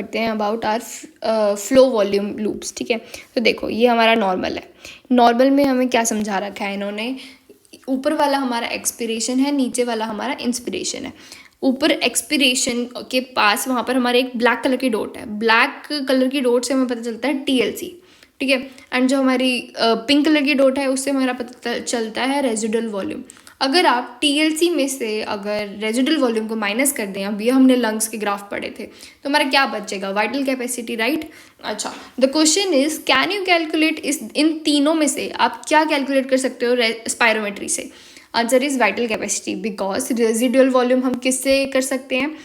करते हैं about our flow volume loops. ठीक है, तो देखो ये हमारा नॉर्मल है। नॉर्मल में हमें क्या समझा रखा है इन्होंने, ऊपर वाला हमारा एक्सपिरेशन है, नीचे वाला हमारा इंस्पिरेशन है। ऊपर एक्सपिरेशन के पास वहाँ पर हमारे एक ब्लैक कलर की डॉट है, ब्लैक कलर की डॉट से हमें पता चलता है टीएलसी। ठीक है, एंड जो हमारी पिंक कलर की डॉट है उससे हमारा पता चलता है रेजिडुअल वॉल्यूम। अगर आप टीएलसी में से अगर रेजिडुअल वॉल्यूम को माइनस कर दें, अभी हमने लंग्स के ग्राफ पढ़े थे, तो हमारा क्या बचेगा, वाइटल कैपेसिटी, राइट। अच्छा, the question is can you calculate इस इन तीनों में से आप क्या कैलकुलेट कर सकते हो स्पायरोमेट्री से। Answer is vital capacity, because residual volume हम किससे कर सकते हैं,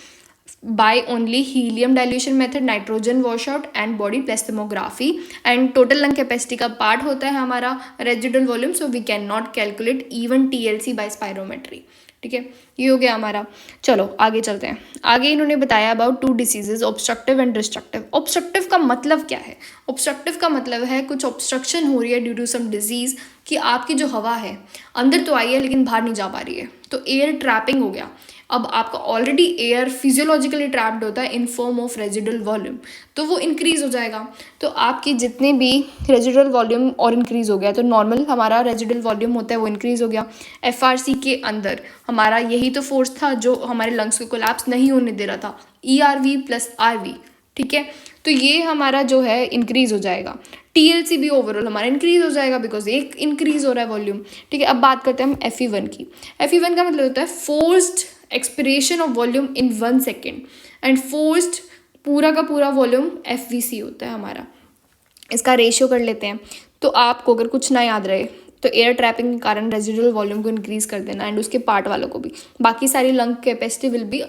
by only helium dilution method, nitrogen wash out and body plethysmography, and total lung capacity का पार्ट होता है हमारा residual volume, so we can not calculate even TLC by spirometry. ठीक है, ये हो गया हमारा। चलो आगे चलते हैं। आगे इन्होंने बताया about two diseases, obstructive and destructive. Obstructive का मतलब क्या है, ऑब्स्ट्रक्टिव का मतलब है कुछ ऑब्स्ट्रक्शन हो रही है ड्यू टू सम डिजीज, कि आपकी जो हवा है अंदर तो आई है लेकिन बाहर नहीं जा पा रही है, तो एयर ट्रैपिंग हो गया। अब आपका ऑलरेडी एयर फिजियोलॉजिकली ट्रैप्ड होता है in form of residual volume, तो वो इंक्रीज हो जाएगा। तो आपकी जितने भी रेजिडुअल वॉल्यूम और इंक्रीज हो गया, तो नॉर्मल हमारा रेजिडुअल वॉल्यूम होता है वो इंक्रीज हो गया। एफआरसी के अंदर हमारा यही तो फोर्स था जो हमारे लंग्स को कोलैप्स नहीं होने दे रहा था, ईआरवी प्लस आरवी। ठीक है, तो ये हमारा जो है इंक्रीज हो जाएगा। टीएलसी भी ओवरऑल हमारा इंक्रीज हो जाएगा बिकॉज एक इंक्रीज हो रहा है वॉल्यूम। ठीक है, अब बात करते हैं हम FE1 की। FE1 का मतलब होता है forced expiration of volume in 1 second, and forced पूरा का पूरा वॉल्यूम FVC होता है हमारा। इसका रेशियो कर लेते हैं। तो आपको अगर कुछ ना याद रहे तो एयर ट्रैपिंग के कारण रेजिडुअल वॉल्यूम को इंक्रीज कर देना, एंड उसके पार्ट वालों को भी, बाकी सारी लंग कैपेसिटी विल बी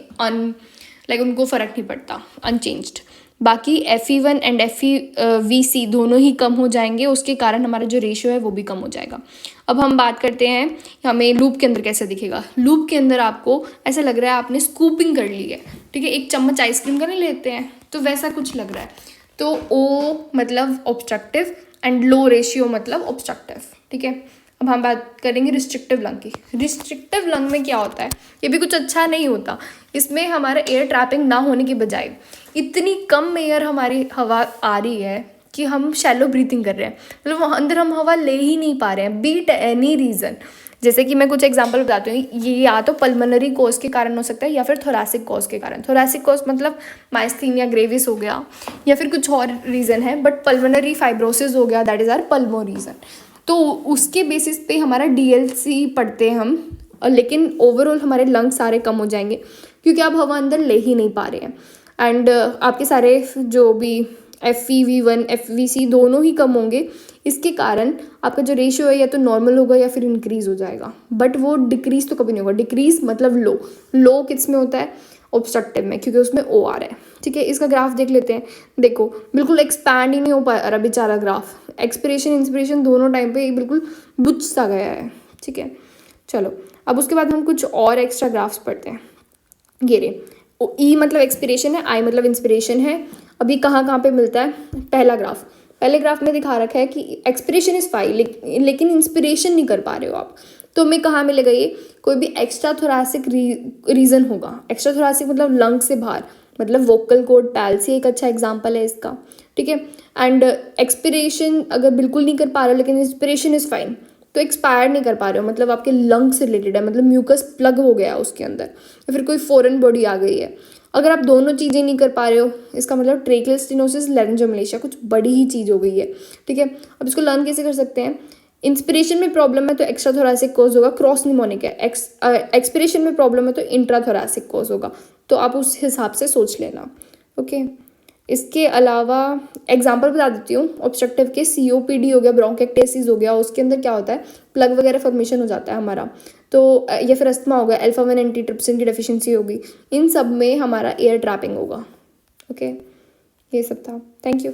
उनको फ़र्क नहीं पड़ता, अनचेंज्ड। बाकी FE1 एंड FVC दोनों ही कम हो जाएंगे, उसके कारण हमारा जो रेशियो है वो भी कम हो जाएगा। अब हम बात करते हैं हमें लूप के अंदर कैसे दिखेगा। लूप के अंदर आपको ऐसा लग रहा है आपने स्कूपिंग कर ली है। ठीक है, एक चम्मच आइसक्रीम का नहीं लेते हैं, तो वैसा कुछ लग रहा है। तो O मतलब ऑब्स्ट्रक्टिव एंड लो रेशियो मतलब ऑब्स्ट्रक्टिव। ठीक है, अब हम बात करेंगे रिस्ट्रिक्टिव लंग की। रिस्ट्रिक्टिव लंग में क्या होता है, ये भी कुछ अच्छा नहीं होता। इसमें हमारा एयर ट्रैपिंग ना होने की बजाय इतनी कम एयर हमारी हवा आ रही है कि हम शैलो ब्रीथिंग कर रहे हैं, मतलब वहाँ अंदर हम हवा ले ही नहीं पा रहे हैं, बीट एनी रीज़न। जैसे कि मैं कुछ एग्जांपल बताती हूँ, ये या तो पल्मोनरी कोज के कारण हो सकता है या फिर थोरैसिक कोज के कारण। थोरैसिक कोज मतलब माइस्थीनिया ग्रेविस हो गया या फिर कुछ और रीज़न है, बट पल्मोनरी फाइब्रोसिस हो गया, that is our pulmo reason. तो उसके बेसिस पे हमारा DLC पढ़ते हैं हम, लेकिन ओवरऑल हमारे लंग सारे कम हो जाएंगे क्योंकि आप हवा अंदर ले ही नहीं पा रहे हैं। एंड आपके सारे जो भी FEV1 FVC दोनों ही कम होंगे। इसके कारण आपका जो रेशियो है या तो नॉर्मल होगा या फिर इंक्रीज हो जाएगा, बट वो डिक्रीज तो कभी नहीं होगा। डिक्रीज मतलब लो। लो किस में होता है, ऑब्स्ट्रक्टिव में, क्योंकि उसमें O आ रहा है। ठीक है, इसका ग्राफ देख लेते हैं। देखो बिल्कुल एक्सपैंड ही नहीं हो पा रहा बेचारा ग्राफ, एक्सपिरेशन इंस्पिरेशन दोनों टाइम पे बिल्कुल बुझ सा गया है। ठीक है, चलो अब उसके बाद हम कुछ और एक्स्ट्रा ग्राफ्स पढ़ते हैं। ये रे, E मतलब एक्सपिरेशन है, I मतलब इंस्पिरेशन है। अभी कहाँ पे मिलता है, पहले ग्राफ में दिखा रखा है कि एक्सपिरेशन इज 5 लेकिन इंस्पिरेशन नहीं कर पा रहे हो आप, तो हमें कहाँ मिलेगा ये, कोई भी एक्स्ट्रा थोरैसिक रीजन होगा। एक्स्ट्रा थोरैसिक मतलब लंग से बाहर, मतलब वोकल कॉर्ड पैल्सी एक अच्छा एग्जांपल है इसका। ठीक है, एंड एक्सपिरेशन अगर बिल्कुल नहीं कर पा रहे हो लेकिन इंस्पिरेशन इज फाइन, तो एक्सपायर नहीं कर पा रहे हो मतलब आपके लंग से रिलेटेड है, मतलब म्यूकस प्लग हो गया उसके अंदर, या फिर कोई फॉरेन बॉडी आ गई है। अगर आप दोनों चीज़ें नहीं कर पा रहे हो, इसका मतलब ट्रेकियल स्टेनोसिस लैरिंजोमलेशिया कुछ बड़ी ही चीज़ हो गई है। ठीक है, अब इसको लर्न कैसे कर सकते हैं। इंस्पिरेशन में प्रॉब्लम है तो एक्स्ट्रा थोरैसिक कोज होगा, क्रॉस निमोनिक है। एक्सपिरेशन में प्रॉब्लम है तो इंट्रा थोरैसिक कोज होगा, तो आप उस हिसाब से सोच लेना। ओके, इसके अलावा एग्जांपल बता देती हूँ। ऑब्स्ट्रक्टिव के COPD हो गया, ब्रोंकाइटिस हो गया, उसके अंदर क्या होता है, प्लग वगैरह फॉर्मेशन हो जाता है हमारा, तो या फिर अस्थमा हो गया, अल्फा-1 एंटीट्रिप्सिन की डेफिशिएंसी होगी, इन सब में हमारा एयर ट्रैपिंग होगा। ओके, ये सब था। Thank you.